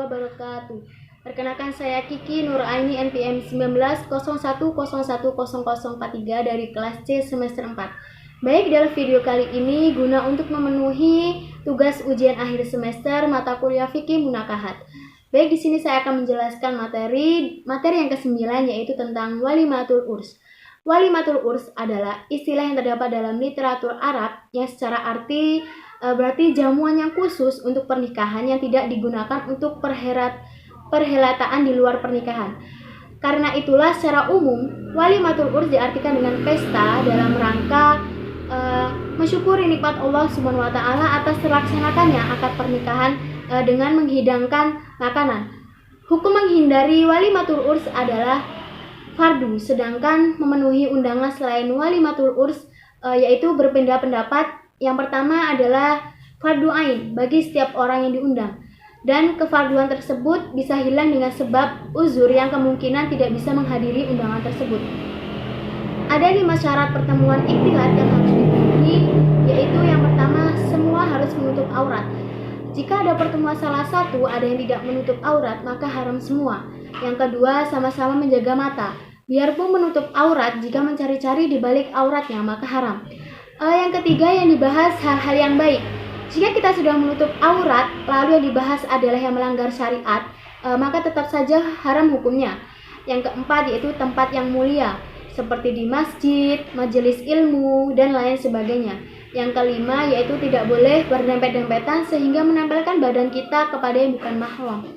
wabarakatuh. Perkenalkan saya Kiki Nuraini NPM 1901010043 dari kelas C semester 4. Baik, dalam video kali ini guna untuk memenuhi tugas ujian akhir semester mata kuliah fikih munakahat. Baik, di sini saya akan menjelaskan materi yang ke-9, yaitu tentang walimatul urs. Walimatul urs adalah istilah yang terdapat dalam literatur Arab yang secara arti berarti jamuan yang khusus untuk pernikahan yang tidak digunakan untuk perhelatan di luar pernikahan. Karena itulah secara umum walimatul urs diartikan dengan pesta dalam rangka mensyukuri nikmat Allah Subhanahu wa taala atas terlaksanakannya akad pernikahan dengan menghidangkan makanan. Hukum menghindari walimatul urs adalah fardu, sedangkan memenuhi undangan selain walimatul urs yaitu berpindah pendapat. Yang pertama adalah fardu ain bagi setiap orang yang diundang, dan kefarduan tersebut bisa hilang dengan sebab uzur yang kemungkinan tidak bisa menghadiri undangan tersebut. Ada 5 syarat pertemuan ikhtilat yang harus dipenuhi, yaitu yang pertama, semua harus menutup aurat. Jika ada pertemuan salah satu ada yang tidak menutup aurat, maka haram semua. Yang kedua, sama-sama menjaga mata. Biarpun menutup aurat, jika mencari-cari di balik auratnya, maka haram. Yang ketiga, yang dibahas hal-hal yang baik. Jika kita sudah menutup aurat, lalu yang dibahas adalah yang melanggar syariat, maka tetap saja haram hukumnya. Yang keempat, yaitu tempat yang mulia, seperti di masjid, majelis ilmu, dan lain sebagainya. Yang kelima, yaitu tidak boleh berdempet-dempetan sehingga menempelkan badan kita kepada yang bukan mahram.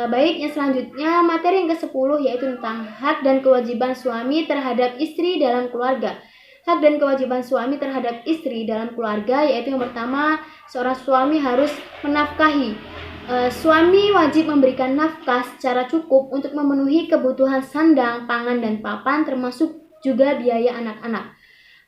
Baik, yang selanjutnya materi yang ke-10, yaitu tentang hak dan kewajiban suami terhadap istri dalam keluarga. Hak dan kewajiban suami terhadap istri dalam keluarga, yaitu yang pertama, seorang suami harus menafkahi. Suami wajib memberikan nafkah secara cukup untuk memenuhi kebutuhan sandang, pangan, dan papan, termasuk juga biaya anak-anak.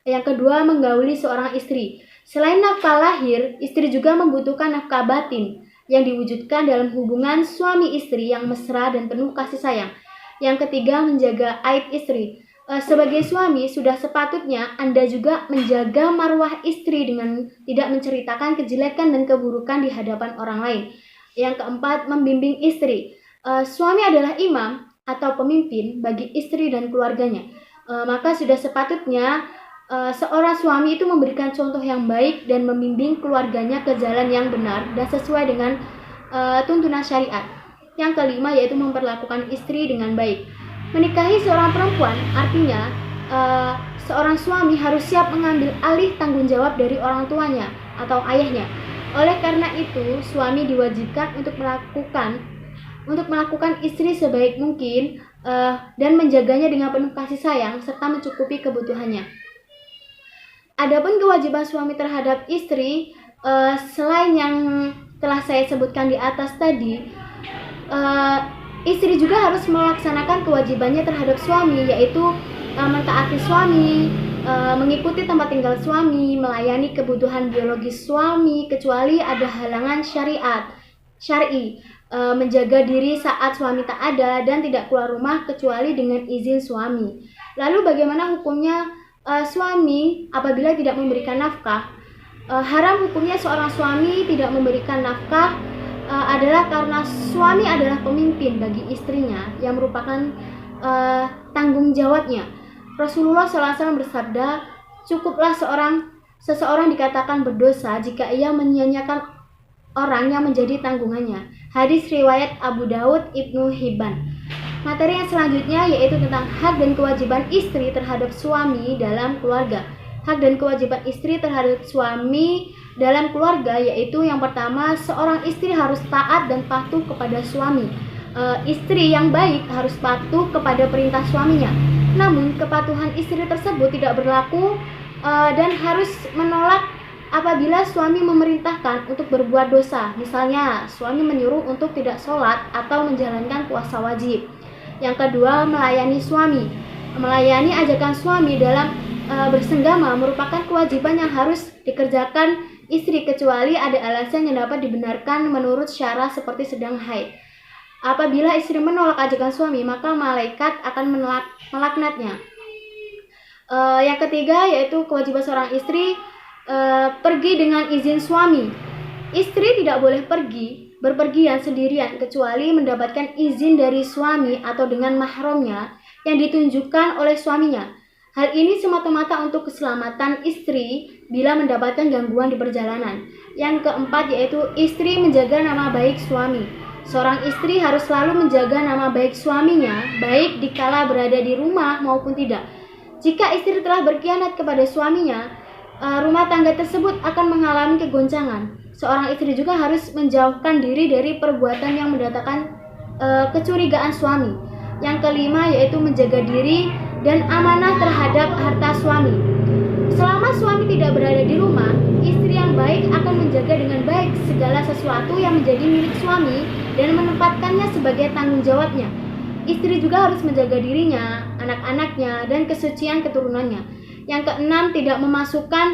Yang kedua, menggauli seorang istri. Selain nafkah lahir, istri juga membutuhkan nafkah batin yang diwujudkan dalam hubungan suami istri yang mesra dan penuh kasih sayang. Yang ketiga, menjaga aib istri. Sebagai suami, sudah sepatutnya Anda juga menjaga marwah istri dengan tidak menceritakan kejelekan dan keburukan di hadapan orang lain. Yang keempat, membimbing istri. Suami adalah imam atau pemimpin bagi istri dan keluarganya. Maka sudah sepatutnya seorang suami itu memberikan contoh yang baik dan membimbing keluarganya ke jalan yang benar dan sesuai dengan tuntunan syariat. Yang kelima, yaitu memperlakukan istri dengan baik. Menikahi seorang perempuan artinya seorang suami harus siap mengambil alih tanggung jawab dari orang tuanya atau ayahnya. Oleh karena itu, suami diwajibkan untuk melakukan istri sebaik mungkin dan menjaganya dengan penuh kasih sayang serta mencukupi kebutuhannya. Adapun kewajiban suami terhadap istri, selain yang telah saya sebutkan di atas tadi, istri juga harus melaksanakan kewajibannya terhadap suami, yaitu mentaati suami, mengikuti tempat tinggal suami, melayani kebutuhan biologis suami kecuali ada halangan syar'i, menjaga diri saat suami tak ada dan tidak keluar rumah kecuali dengan izin suami. Lalu bagaimana hukumnya suami apabila tidak memberikan nafkah? Haram hukumnya seorang suami tidak memberikan nafkah adalah karena suami adalah pemimpin bagi istrinya yang merupakan tanggung jawabnya. Rasulullah SAW bersabda, cukuplah seseorang dikatakan berdosa jika ia menyia-nyiakan orang yang menjadi tanggungannya. Hadis riwayat Abu Daud, Ibnu Hibban. Materi yang selanjutnya yaitu tentang hak dan kewajiban istri terhadap suami dalam keluarga. Hak dan kewajiban istri terhadap suami dalam keluarga yaitu yang pertama, seorang istri harus taat dan patuh kepada suami. Istri yang baik harus patuh kepada perintah suaminya. Namun kepatuhan istri tersebut tidak berlaku dan harus menolak apabila suami memerintahkan untuk berbuat dosa. Misalnya suami menyuruh untuk tidak sholat atau menjalankan puasa wajib. Yang kedua, melayani suami. Melayani ajakan suami dalam bersenggama merupakan kewajiban yang harus dikerjakan istri kecuali ada alasan yang dapat dibenarkan menurut syara seperti sedang haid. Apabila istri menolak ajakan suami, maka malaikat akan melaknatnya. Yang ketiga yaitu kewajiban seorang istri pergi dengan izin suami. Istri tidak boleh pergi berpergian sendirian kecuali mendapatkan izin dari suami atau dengan mahramnya yang ditunjukkan oleh suaminya. Hal ini semata-mata untuk keselamatan istri bila mendapatkan gangguan di perjalanan. Yang keempat yaitu istri menjaga nama baik suami. Seorang istri harus selalu menjaga nama baik suaminya, baik dikala berada di rumah maupun tidak. Jika istri telah berkhianat kepada suaminya, rumah tangga tersebut akan mengalami kegoncangan. Seorang istri juga harus menjauhkan diri dari perbuatan yang mendatangkan kecurigaan suami. Yang kelima yaitu menjaga diri dan amanah terhadap harta suami. Selama suami tidak berada di rumah, istri yang baik akan menjaga dengan baik segala sesuatu yang menjadi milik suami dan menempatkannya sebagai tanggung jawabnya. Istri juga harus menjaga dirinya, anak-anaknya, dan kesucian keturunannya. Yang keenam, tidak memasukkan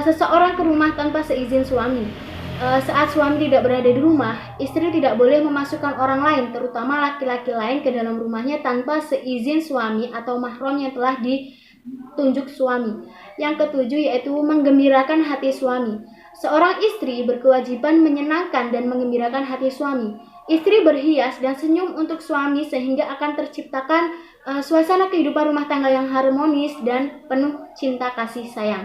seseorang ke rumah tanpa seizin suami. Saat suami tidak berada di rumah, istri tidak boleh memasukkan orang lain, terutama laki-laki lain, ke dalam rumahnya tanpa seizin suami atau mahram yang telah ditunjuk suami. Yang ketujuh yaitu menggembirakan hati suami. Seorang istri berkewajiban menyenangkan dan menggembirakan hati suami. Istri berhias dan senyum untuk suami sehingga akan terciptakan suasana kehidupan rumah tangga yang harmonis dan penuh cinta kasih sayang.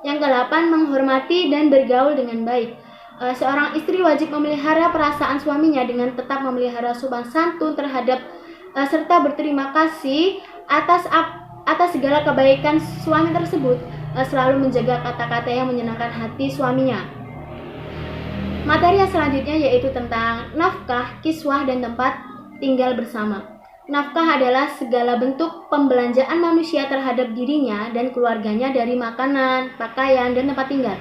Yang kedelapan, menghormati dan bergaul dengan baik. Seorang istri wajib memelihara perasaan suaminya dengan tetap memelihara sopan santun terhadap serta berterima kasih atas segala kebaikan suami tersebut, selalu menjaga kata-kata yang menyenangkan hati suaminya. Materi yang selanjutnya yaitu tentang nafkah, kiswah, dan tempat tinggal bersama. Nafkah adalah segala bentuk pembelanjaan manusia terhadap dirinya dan keluarganya dari makanan, pakaian, dan tempat tinggal.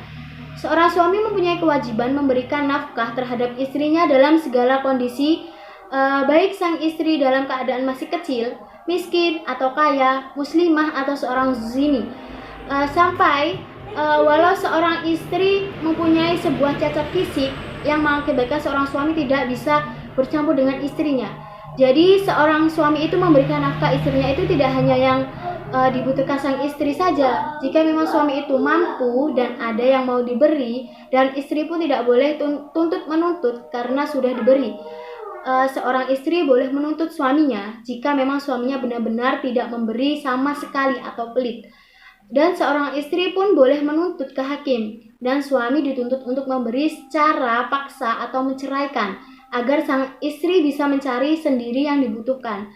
Seorang suami mempunyai kewajiban memberikan nafkah terhadap istrinya dalam segala kondisi, baik sang istri dalam keadaan masih kecil, miskin atau kaya, muslimah atau seorang zini. Sampai walau seorang istri mempunyai sebuah cacat fisik yang mengakibatkan seorang suami tidak bisa bercampur dengan istrinya. Jadi seorang suami itu memberikan nafkah istrinya itu tidak hanya yang dibutuhkan sang istri saja. Jika memang suami itu mampu dan ada yang mau diberi, dan istri pun tidak boleh tuntut menuntut karena sudah diberi. Seorang istri boleh menuntut suaminya jika memang suaminya benar-benar tidak memberi sama sekali atau pelit. Dan seorang istri pun boleh menuntut ke hakim, dan suami dituntut untuk memberi secara paksa atau menceraikan agar sang istri bisa mencari sendiri yang dibutuhkan.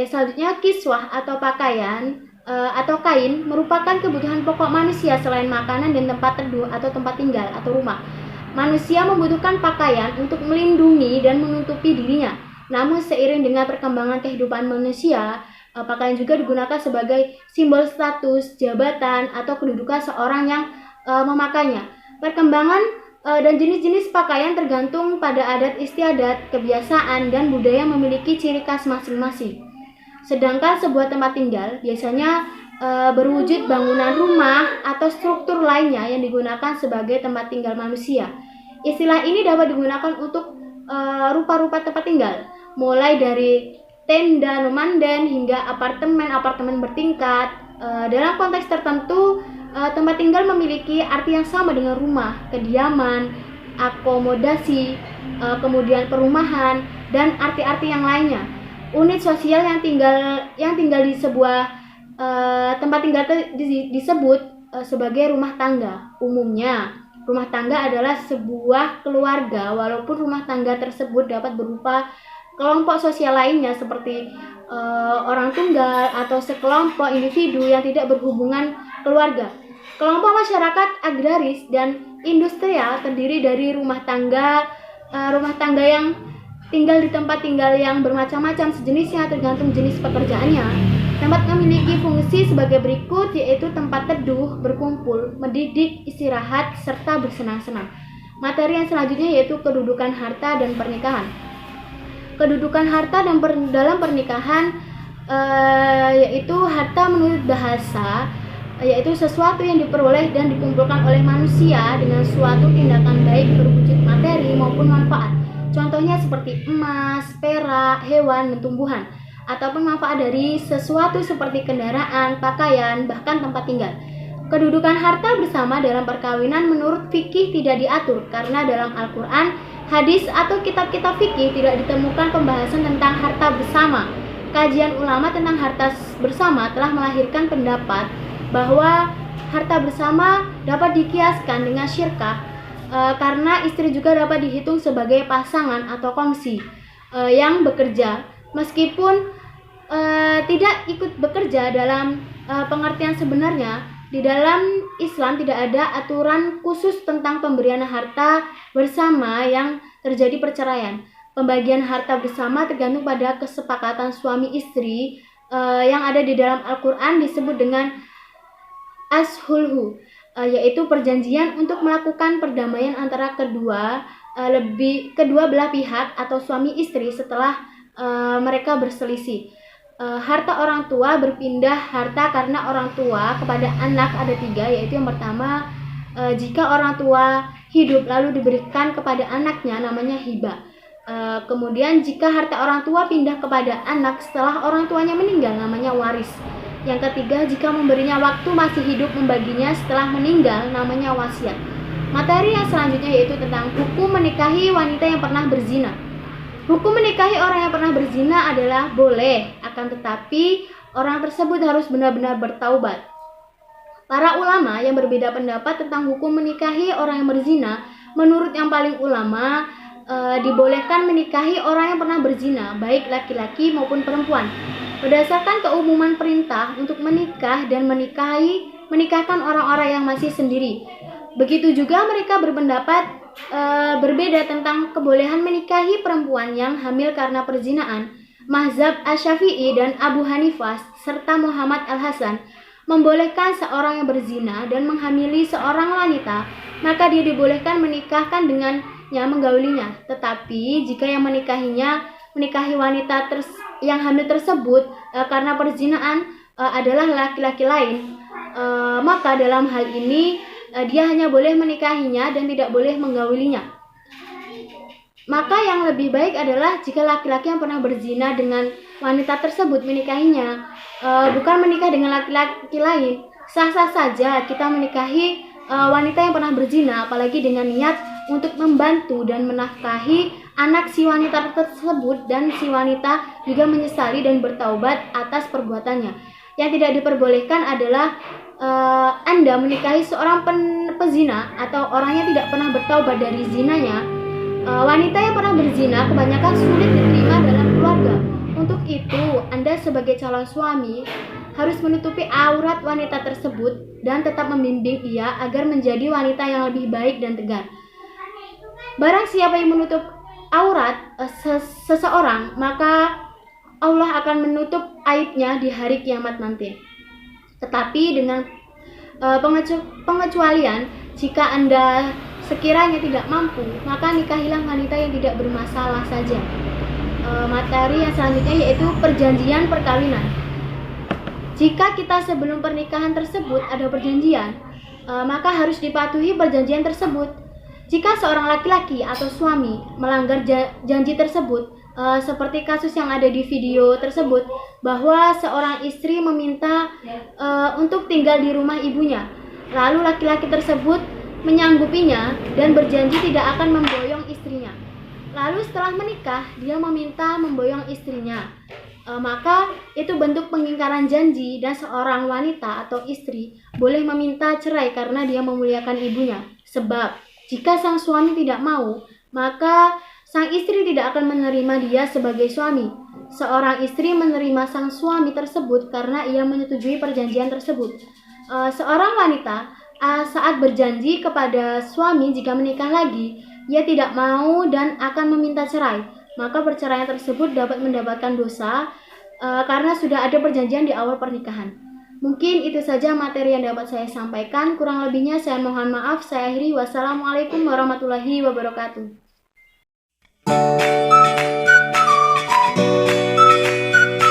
Selanjutnya, kiswah atau pakaian atau kain merupakan kebutuhan pokok manusia selain makanan dan tempat teduh atau tempat tinggal atau rumah. Manusia membutuhkan pakaian untuk melindungi dan menutupi dirinya. Namun seiring dengan perkembangan kehidupan manusia, pakaian juga digunakan sebagai simbol status, jabatan, atau kedudukan seorang yang memakainya. Perkembangan dan jenis-jenis pakaian tergantung pada adat istiadat, kebiasaan, dan budaya yang memiliki ciri khas masing-masing. Sedangkan sebuah tempat tinggal biasanya berwujud bangunan rumah atau struktur lainnya yang digunakan sebagai tempat tinggal manusia. Istilah ini dapat digunakan untuk rupa-rupa tempat tinggal, mulai dari tenda nomaden hingga apartemen bertingkat. Dalam konteks tertentu, tempat tinggal memiliki arti yang sama dengan rumah, kediaman, akomodasi, kemudian perumahan, dan arti-arti yang lainnya. Unit sosial yang tinggal di sebuah tempat tinggal disebut sebagai rumah tangga. Umumnya, rumah tangga adalah sebuah keluarga, walaupun rumah tangga tersebut dapat berupa kelompok sosial lainnya seperti orang tunggal atau sekelompok individu yang tidak berhubungan keluarga. Kelompok masyarakat agraris dan industrial terdiri dari rumah tangga yang tinggal di tempat tinggal yang bermacam-macam sejenisnya tergantung jenis pekerjaannya. Tempat memiliki fungsi sebagai berikut, yaitu tempat teduh, berkumpul, mendidik, istirahat, serta bersenang-senang. Materi yang selanjutnya yaitu kedudukan harta dan pernikahan. Kedudukan harta dalam pernikahan yaitu harta menurut bahasa, yaitu sesuatu yang diperoleh dan dikumpulkan oleh manusia dengan suatu tindakan baik berwujud materi maupun manfaat. Contohnya seperti emas, perak, hewan, dan tumbuhan, ataupun manfaat dari sesuatu seperti kendaraan, pakaian, bahkan tempat tinggal. Kedudukan harta bersama dalam perkawinan menurut fikih tidak diatur karena dalam Al-Quran hadis atau kitab-kitab fikih tidak ditemukan pembahasan tentang harta bersama. Kajian ulama tentang harta bersama telah melahirkan pendapat bahwa harta bersama dapat dikiaskan dengan syirkah karena istri juga dapat dihitung sebagai pasangan atau kongsi yang bekerja meskipun tidak ikut bekerja dalam pengertian sebenarnya. Di dalam Islam tidak ada aturan khusus tentang pemberian harta bersama yang terjadi perceraian. Pembagian harta bersama tergantung pada kesepakatan suami istri yang ada di dalam Al-Quran disebut dengan ashulhu, yaitu perjanjian untuk melakukan perdamaian antara kedua belah pihak atau suami istri setelah mereka berselisih. Harta orang tua berpindah harta karena orang tua kepada anak ada 3, yaitu yang pertama, jika orang tua hidup lalu diberikan kepada anaknya namanya hibah. Kemudian jika harta orang tua pindah kepada anak setelah orang tuanya meninggal namanya waris. Yang ketiga, jika memberinya waktu masih hidup membaginya setelah meninggal namanya wasiat. Materi yang selanjutnya yaitu tentang hukum menikahi wanita yang pernah berzina. Hukum menikahi orang yang pernah berzina adalah boleh, akan tetapi orang tersebut harus benar-benar bertaubat. Para ulama yang berbeda pendapat tentang hukum menikahi orang yang berzina, menurut yang paling ulama, dibolehkan menikahi orang yang pernah berzina, baik laki-laki maupun perempuan. Berdasarkan keumuman perintah untuk menikah dan menikahkan orang-orang yang masih sendiri. Begitu juga mereka berpendapat berbeda tentang kebolehan menikahi perempuan yang hamil karena perzinaan. Mazhab Asy-Syafi'i dan Abu Hanifah serta Muhammad Al-Hasan membolehkan seorang yang berzina dan menghamili seorang wanita, maka dia dibolehkan menikahkan dengannya, menggaulinya. Tetapi jika yang menikahi wanita yang hamil tersebut karena perzinaan adalah laki-laki lain, maka dalam hal ini dia hanya boleh menikahinya dan tidak boleh menggaulinya. Maka yang lebih baik adalah jika laki-laki yang pernah berzina dengan wanita tersebut menikahinya, bukan menikah dengan laki-laki lain. Sah-sah saja kita menikahi wanita yang pernah berzina, apalagi dengan niat untuk membantu dan menafkahi anak si wanita tersebut, dan si wanita juga menyesali dan bertaubat atas perbuatannya. Yang tidak diperbolehkan adalah Anda menikahi seorang pezina atau orang yang tidak pernah bertaubat dari zinanya. Wanita yang pernah berzina kebanyakan sulit diterima dalam keluarga. Untuk itu, Anda sebagai calon suami harus menutupi aurat wanita tersebut dan tetap membimbing ia agar menjadi wanita yang lebih baik dan tegar. Barang siapa yang menutup aurat seseorang, maka Allah akan menutup aibnya di hari kiamat nanti. Tetapi dengan pengecualian, jika Anda sekiranya tidak mampu, maka nikahilah wanita yang tidak bermasalah saja. Materi yang selanjutnya yaitu perjanjian perkawinan. Jika kita sebelum pernikahan tersebut ada perjanjian, maka harus dipatuhi perjanjian tersebut. Jika seorang laki-laki atau suami melanggar janji tersebut, seperti kasus yang ada di video tersebut, bahwa seorang istri meminta untuk tinggal di rumah ibunya, lalu laki-laki tersebut menyanggupinya dan berjanji tidak akan memboyong istrinya. Lalu setelah menikah, dia meminta memboyong istrinya, maka itu bentuk pengingkaran janji, dan seorang wanita atau istri boleh meminta cerai karena dia memuliakan ibunya. Sebab jika sang suami tidak mau, maka sang istri tidak akan menerima dia sebagai suami. Seorang istri menerima sang suami tersebut karena ia menyetujui perjanjian tersebut. Seorang wanita saat berjanji kepada suami jika menikah lagi, ia tidak mau dan akan meminta cerai, maka perceraian tersebut dapat mendapatkan dosa karena sudah ada perjanjian di awal pernikahan. Mungkin itu saja materi yang dapat saya sampaikan. Kurang lebihnya saya mohon maaf. Saya akhiri. Wassalamualaikum warahmatullahi wabarakatuh.